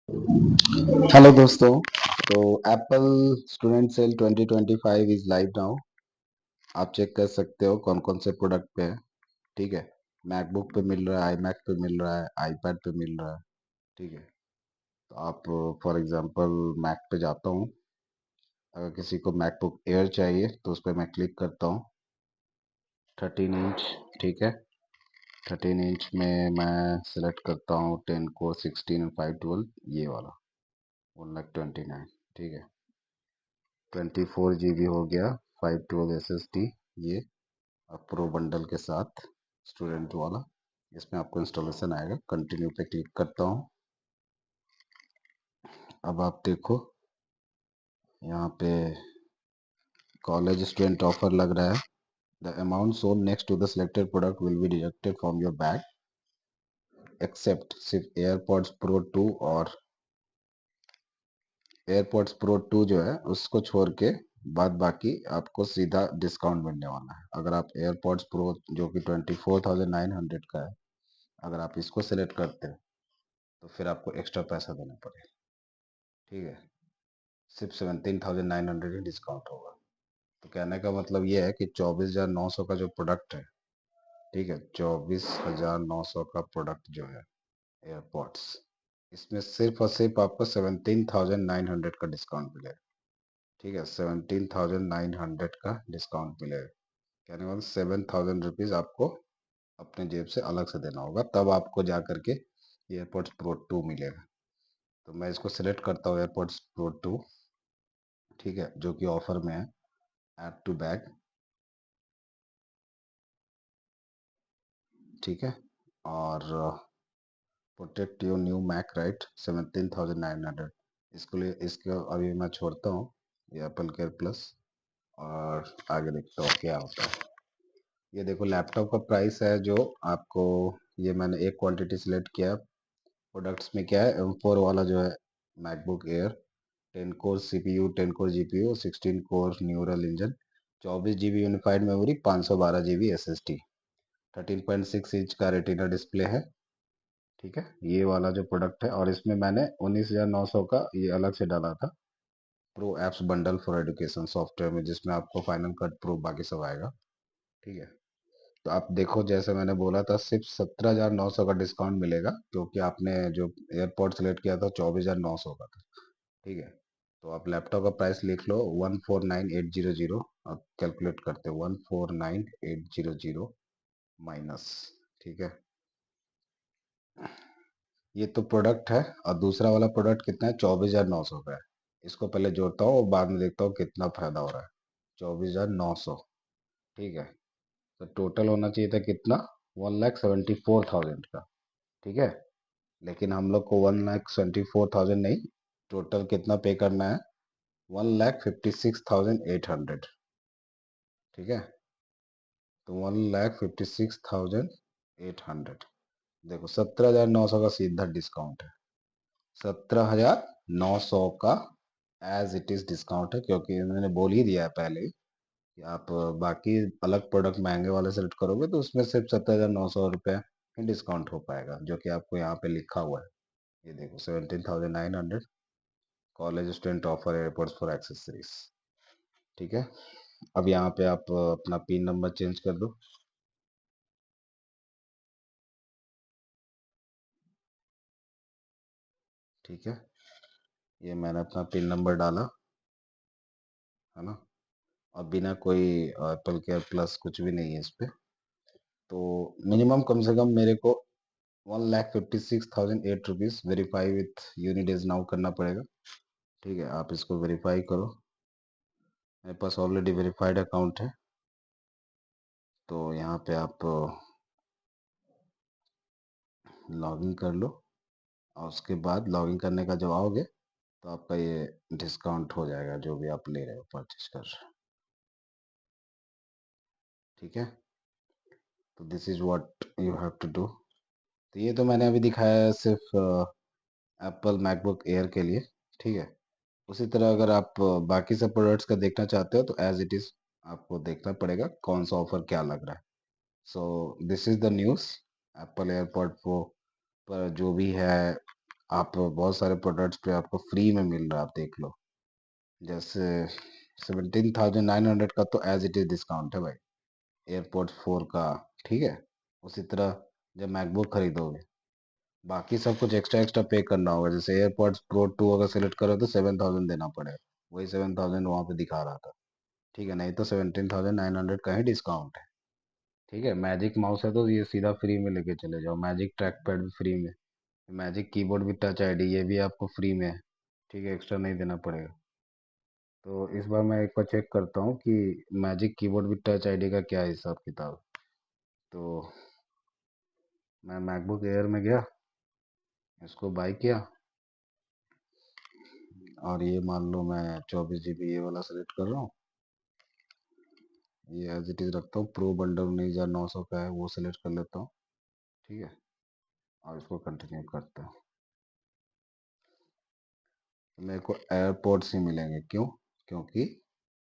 Hello दोस्तों। तो Apple student sale 2025 is live now. आप चेक कर सकते हो कौन कौन से प्रोडक्ट पे है। ठीक है। मैकबुक पे मिल रहा है, आईमैक पे मिल रहा है, आईपैड पे मिल रहा है। ठीक है। तो आप फॉर एग्जांपल मैक पे जाता हूँ। अगर किसी को मैकबुक एयर चाहिए तो उस पर मैं क्लिक करता हूँ। 13 इंच। ठीक है। 13 इंच में मैं सिलेक्ट करता हूँ 10 कोर 16 और 512, ये वाला 129। ठीक है। 24 GB हो गया, 512 SSD, ये अब प्रो बंडल के साथ स्टूडेंट वाला। इसमें आपको इंस्टॉलेशन आएगा। कंटिन्यू पे क्लिक करता हूँ। अब आप देखो यहाँ पे कॉलेज स्टूडेंट ऑफर लग रहा है। The amount sold next to the selected product will be deducted from your bag except सिर्फ एयरपॉड्स प्रो 2 और एयरपॉड्स प्रो 2 जो है उसको छोड़ के बाद बाकी आपको सीधा डिस्काउंट मिलने वाला है। अगर आप एयरपॉड्स प्रो जो कि 24,900 का है, अगर आप इसको सिलेक्ट करते हैं तो फिर आपको एक्स्ट्रा पैसा देना पड़ेगा। ठीक है। सिर्फ 17,900 ही डिस्काउंट होगा। तो कहने का मतलब ये है कि 24,900 का जो प्रोडक्ट है, ठीक है, 24,900 का प्रोडक्ट जो है एयरपॉड्स, इसमें सिर्फ और सिर्फ आपको 17,900 का डिस्काउंट मिलेगा। ठीक है। 17,900 का डिस्काउंट मिलेगा। कहने का मतलब 7,000 रुपीज आपको अपने जेब से अलग से देना होगा, तब आपको जा करके एयरपॉड्स प्रो 2 मिलेगा। तो मैं इसको सिलेक्ट करता हूँ एयरपॉड्स प्रो 2। ठीक है। जो कि ऑफर में है। Add to bag. ठीक है। और protect your new Mac right 17,900। इसके लिए इसको अभी मैं छोड़ता हूँ, ये एप्पल केयर प्लस, और आगे देखता हूँ क्या होता है। ये देखो लैपटॉप का प्राइस है जो आपको, ये मैंने एक क्वांटिटी सिलेक्ट किया। प्रोडक्ट्स में क्या है, M4 वाला जो है MacBook air, 10 core CPU, 10 core GPU, 16 core neural engine, 24 GB unified memory, 512 GB SSD, 13.6 inch का रेटिना डिस्प्ले है। ठीक है। ये वाला जो प्रोडक्ट है, और इसमें मैंने 19,900 का ये अलग से डाला था pro apps bundle for education software में, जिसमें आपको फाइनल कट प्रो बाकी सब आएगा। ठीक है। तो आप देखो जैसे मैंने बोला था सिर्फ 17,900 का डिस्काउंट मिलेगा, क्योंकि आपने जो एयरपोर्ट सेलेक्ट किया था 24,900 का था। ठीक है। तो आप लैपटॉप का प्राइस लिख लो 149,800। आप कैलकुलेट करते 149,800 माइनस। ठीक है। ये तो प्रोडक्ट है, और दूसरा वाला प्रोडक्ट कितना है, 24,900 का है। इसको पहले जोड़ता हूँ और बाद में देखता हूँ कितना फायदा हो रहा है। 24,900। ठीक है। तो टोटल होना चाहिए था कितना, 1,74,000 का। ठीक है। लेकिन हम लोग को 1,74,000 नहीं, टोटल कितना पे करना है, 1,56,800। ठीक है। तो 1,56,800। देखो 17,900 का सीधा डिस्काउंट है। 17,900 का एज इट इज डिस्काउंट है, क्योंकि मैंने बोल ही दिया है पहले ही कि आप बाकी अलग प्रोडक्ट महंगे वाले सेलेक्ट करोगे तो उसमें सिर्फ 17,900 रुपये ही डिस्काउंट हो पाएगा, जो कि आपको यहाँ पे लिखा हुआ है। ये देखो 17,900 college student offer airports for accessories. ठीक है। अब यहाँ पे आप अपना पिन नंबर चेंज कर दो। ठीक है। ये मैंने अपना पिन नंबर डाला, है ना। और बिना कोई एप्पल केयर प्लस कुछ भी नहीं है इस पे। तो मिनिमम कम से कम मेरे को 1,56,008 रुपीज वेरीफाई विथ यूनिडेज नाउ करना पड़ेगा। ठीक है। आप इसको वेरीफाई करो। मेरे पास ऑलरेडी वेरीफाइड अकाउंट है। तो यहाँ पे आप लॉगिन कर लो, और उसके बाद लॉगिन करने का जब आओगे तो आपका ये डिस्काउंट हो जाएगा जो भी आप ले रहे हो, परचेज कर रहे हो। ठीक है। तो this is what you have to do. तो ये तो मैंने अभी दिखाया है सिर्फ एप्पल मैकबुक एयर के लिए। ठीक है। उसी तरह अगर आप बाकी सब प्रोडक्ट्स का देखना चाहते हो तो एज इट इज आपको देखना पड़ेगा कौन सा ऑफर क्या लग रहा है। So this is the news. Apple AirPod pro पर जो भी है आप बहुत सारे प्रोडक्ट्स पे आपको फ्री में मिल रहा है, आप देख लो। जैसे 17,900 का तो एज इट इज डिस्काउंट है भाई, एयरपोर्ट्स 4 का। ठीक है, उसी तरह जब मैकबुक खरीदोगे, बाकी सब कुछ एक्स्ट्रा एक्स्ट्रा पे करना होगा। जैसे एयरपोर्ट्स प्रो 2 अगर सेलेक्ट करो तो 7,000 देना पड़ेगा, वही 7,000 वहाँ पे दिखा रहा था। ठीक है, नहीं तो 17,900 का ही डिस्काउंट है। ठीक है, मैजिक माउस है तो ये सीधा फ्री में लेके चले जाओ, मैजिक ट्रैक पैड भी फ्री में, मैजिक कीबोर्ड भी टच आईडी ये भी आपको फ्री में है। ठीक है, एक्स्ट्रा नहीं देना पड़ेगा। तो इस बार मैं एक बार चेक करता हूँ कि मैजिक कीबोर्ड भी टच आईडी का क्या हिसाब किताब। तो मैं मैकबुक एयर में गया, इसको बाई किया, और ये मान लो मैं 24 GB ये वाला सेलेक्ट कर रहा हूँ, ये एज इट इज रखता हूँ। प्रो बंडल 19,900 का है, वो सेलेक्ट कर लेता हूँ। ठीक है, और इसको कंटिन्यू करता हूँ। मेरे को एयरपोर्ट्स ही मिलेंगे, क्यों? क्योंकि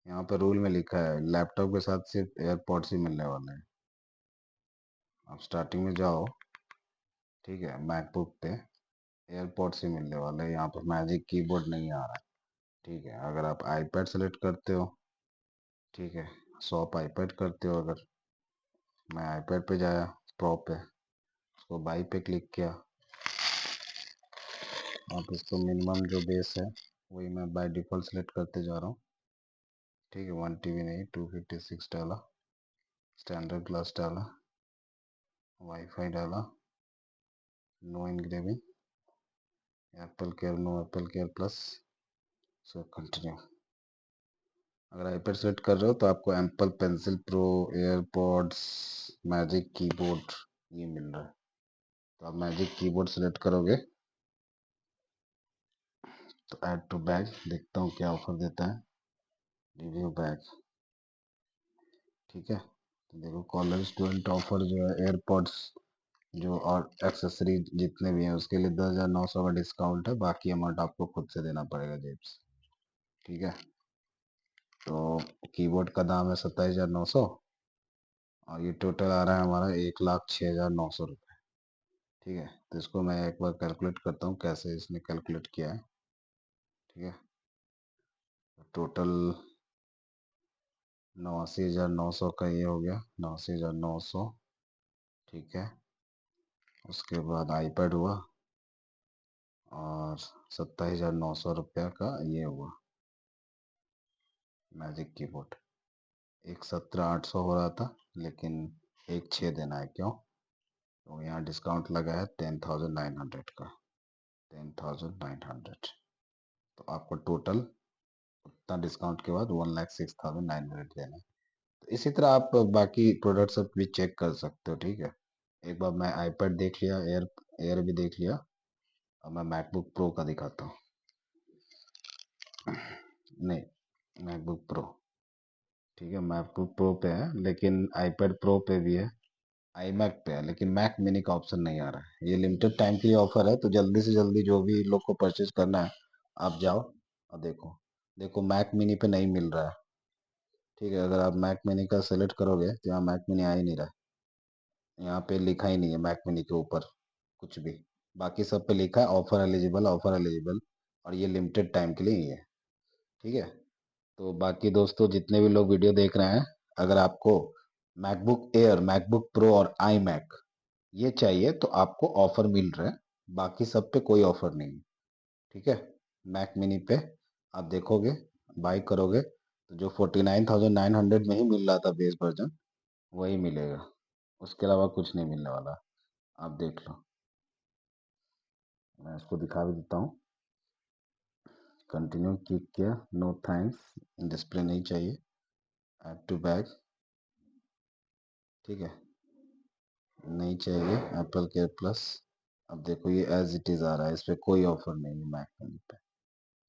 यहाँ पर रूल में लिखा है लैपटॉप के साथ सिर्फ एयरपोर्ट्स ही मिलने वाले हैं। आप स्टार्टिंग में जाओ, ठीक है, मैकबुक पे एयरपोर्ट्स ही मिलने वाले हैं, यहाँ पर मैजिक कीबोर्ड नहीं आ रहा है। ठीक है, अगर आप आईपैड सेलेक्ट करते हो, ठीक है, शॉप आईपैड करते हो अगर, मैं आईपैड पे जाया, प्रो पे, उसको बाई पे क्लिक किया, आप इसको मिनिमम जो बेस है वही मैं बाय डिफ़ॉल्ट सेलेक्ट करते जा रहा हूँ। ठीक है, 1 TB नहीं, 256 डाला, स्टैंडर्ड क्लास डाला, वाईफाई डाला, no engraving, Apple care, no Apple care plus, so continue. अगर आईपैड सेलेक्ट कर रहे हो तो आपको Apple pencil pro, AirPods, magic keyboard ये मिल रहा है। तो आप मैजिक कीबोर्ड सेलेक्ट करोगे तो ऐड टू बैग, देखता हूँ क्या ऑफर देता है। रिव्यू बैग, ठीक है, तो देखो कॉलेज स्टूडेंट ऑफर जो है, एयरपॉड्स जो और एक्सेसरीज जितने भी हैं उसके लिए 10,900 का डिस्काउंट है, बाकी अमाउंट आपको खुद से देना पड़ेगा जेब से। ठीक है, तो कीबोर्ड का दाम है 27,900, और ये टोटल आ रहा है हमारा 1,06,900 रुपये। ठीक है, तो इसको मैं एक बार कैलकुलेट करता हूँ कैसे इसने कैलकुलेट किया है। ठीक है, टोटल 89,900 का ये हो गया, 89,900। ठीक है, उसके बाद आईपैड हुआ, और 27,900 रुपया का ये हुआ मैजिक कीबोर्ड। एक 17,800 हो रहा था, लेकिन एक 6 देना है, क्यों? तो यहाँ डिस्काउंट लगा है 10,900 का, 10,900। तो आपको टोटल उतना डिस्काउंट के बाद 1,06,900 देना है। तो इसी तरह आप बाकी प्रोडक्ट सब भी चेक कर सकते हो। ठीक है, एक बार मैं आईपैड देख लिया, एयर एयर भी देख लिया, अब मैं मैकबुक प्रो का दिखाता हूँ। नहीं, मैकबुक प्रो, ठीक है, मैकबुक प्रो पे है, लेकिन आईपैड प्रो पे भी है, आईमैक पे है, लेकिन मैक मिनी का ऑप्शन नहीं आ रहा है। ये लिमिटेड टाइम के लिए ऑफर है, तो जल्दी से जल्दी जो भी लोग को परचेज करना है, आप जाओ और देखो। देखो मैक मिनी पे नहीं मिल रहा है। ठीक है, अगर आप मैक मिनी का सेलेक्ट करोगे तो यहाँ मैक मिनी आ ही नहीं रहा है, यहाँ पे लिखा ही नहीं है मैक मिनी के ऊपर कुछ भी। बाकी सब पे लिखा है ऑफर एलिजिबल, ऑफर एलिजिबल, और ये लिमिटेड टाइम के लिए ही है। ठीक है, तो बाकी दोस्तों जितने भी लोग वीडियो देख रहे हैं, अगर आपको मैकबुक एयर, मैकबुक प्रो और आई मैक ये चाहिए तो आपको ऑफर मिल रहा है, बाकी सब पे कोई ऑफर नहीं है। ठीक है, मैक मिनी पे आप देखोगे, बाई करोगे तो जो 49,900 में ही मिल रहा था बेस वर्जन, वही मिलेगा, उसके अलावा कुछ नहीं मिलने वाला। आप देख लो, मैं इसको दिखा भी देता हूँ। कंटिन्यू क्लिक किया, नो थैंक्स, डिस्प्ले नहीं चाहिए, ऐड टू बैग, ठीक है, नहीं चाहिए एप्पल केयर प्लस। अब देखो ये एज इट इज आ रहा है, इस पे कोई ऑफर नहीं है मैक मिनी पे।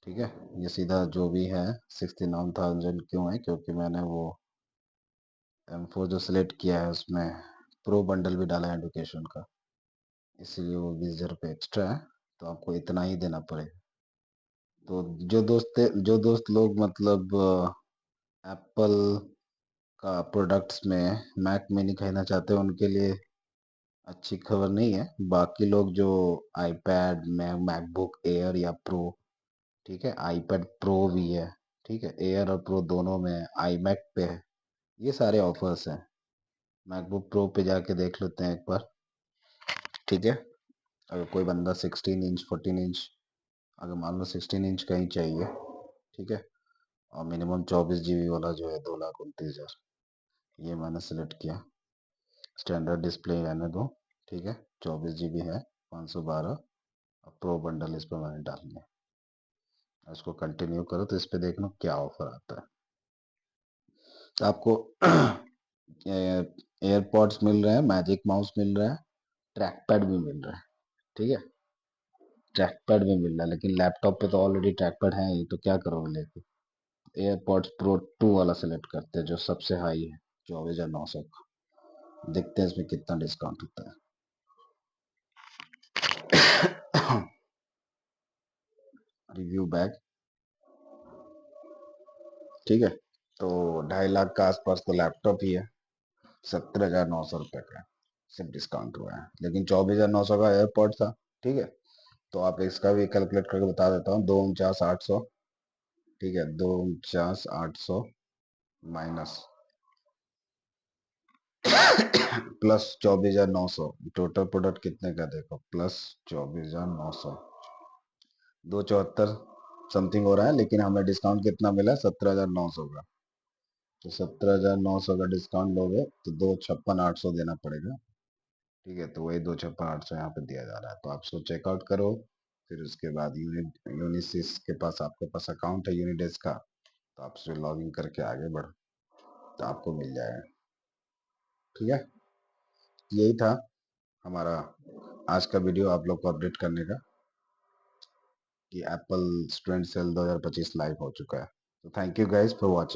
ठीक है, ये सीधा जो भी है 69,000 क्यों है, क्योंकि मैंने वो M4 जो सिलेक्ट किया है उसमें प्रो बंडल भी डाला है एडुकेशन का, इसीलिए वो 20,000 रुपये एक्स्ट्रा है, तो आपको इतना ही देना पड़ेगा। तो जो दोस्त लोग मतलब एप्पल का प्रोडक्ट्स में मैक मिनी खरीदना चाहते हैं, उनके लिए अच्छी खबर नहीं है। बाकी लोग जो आईपैड, मैकबुक एयर या प्रो, ठीक है, आईपैड प्रो भी है, ठीक है, एयर और प्रो दोनों में, आईमैक पे है, ये सारे ऑफर्स हैं। मैकबुक प्रो पे जाके देख लेते हैं एक बार, ठीक है। अगर कोई बंदा 16 इंच 14 इंच, अगर मान लो 16 इंच का ही चाहिए, ठीक है, और मिनिमम 24 GB वाला जो है 2,29,000, ये मैंने सेलेक्ट किया। स्टैंडर्ड डिस्प्ले रहने दो, ठीक है, 24 GB है, 512। अब प्रो बंडल इस पर मैंने डाल दिया। इसको कंटिन्यू करो तो इस पे देखना क्या ऑफर आता है। तो आपको एयरपॉड्स मिल रहे हैं, मैजिक माउस मिल रहा है, ट्रैक पैड भी मिल रहा है, ठीक है, ट्रैक पैड भी मिल रहा है, लेकिन लैपटॉप पे तो ऑलरेडी ट्रैक पैड है ही, तो क्या करोगे लेके। एयरपॉड्स प्रो 2 वाला सेलेक्ट करते हैं जो सबसे हाई है, 24,900 का। देखते हैं इसमें कितना डिस्काउंट होता है। रिव्यू बैक, ठीक है, तो 2.5 लाख का आसपास तो लैपटॉप ही है। 17,900 रुपये का सिर्फ डिस्काउंट हुआ है, लेकिन 24,900 का एयरपॉड था, ठीक है। तो आप इसका भी कैलकुलेट करके बता देता हूँ, 2,49,800, ठीक है, 2,49,800 माइनस प्लस 24,900, टोटल प्रोडक्ट कितने का देखो, प्लस 24,900, 274 समथिंग हो रहा है, लेकिन हमें डिस्काउंट कितना मिला है, 17,900 का। तो 17,900 का डिस्काउंट लोगे तो 2,56,800 देना पड़ेगा, ठीक है। तो वही 2,56,800 यहाँ पे दिया जा रहा है, तो आप इसको चेकआउट करो। फिर उसके बाद यूनिसिस के पास, आपके पास अकाउंट है यूनिडेस्क का, तो आप उसमें लॉग इन करके आगे बढ़ो, तो आपको मिल जाएगा, ठीक है। यही था हमारा आज का वीडियो, आप लोग को अपडेट करने का कि एप्पल स्टूडेंट सेल 2025 लाइव हो चुका है। तो thank you guys for watching.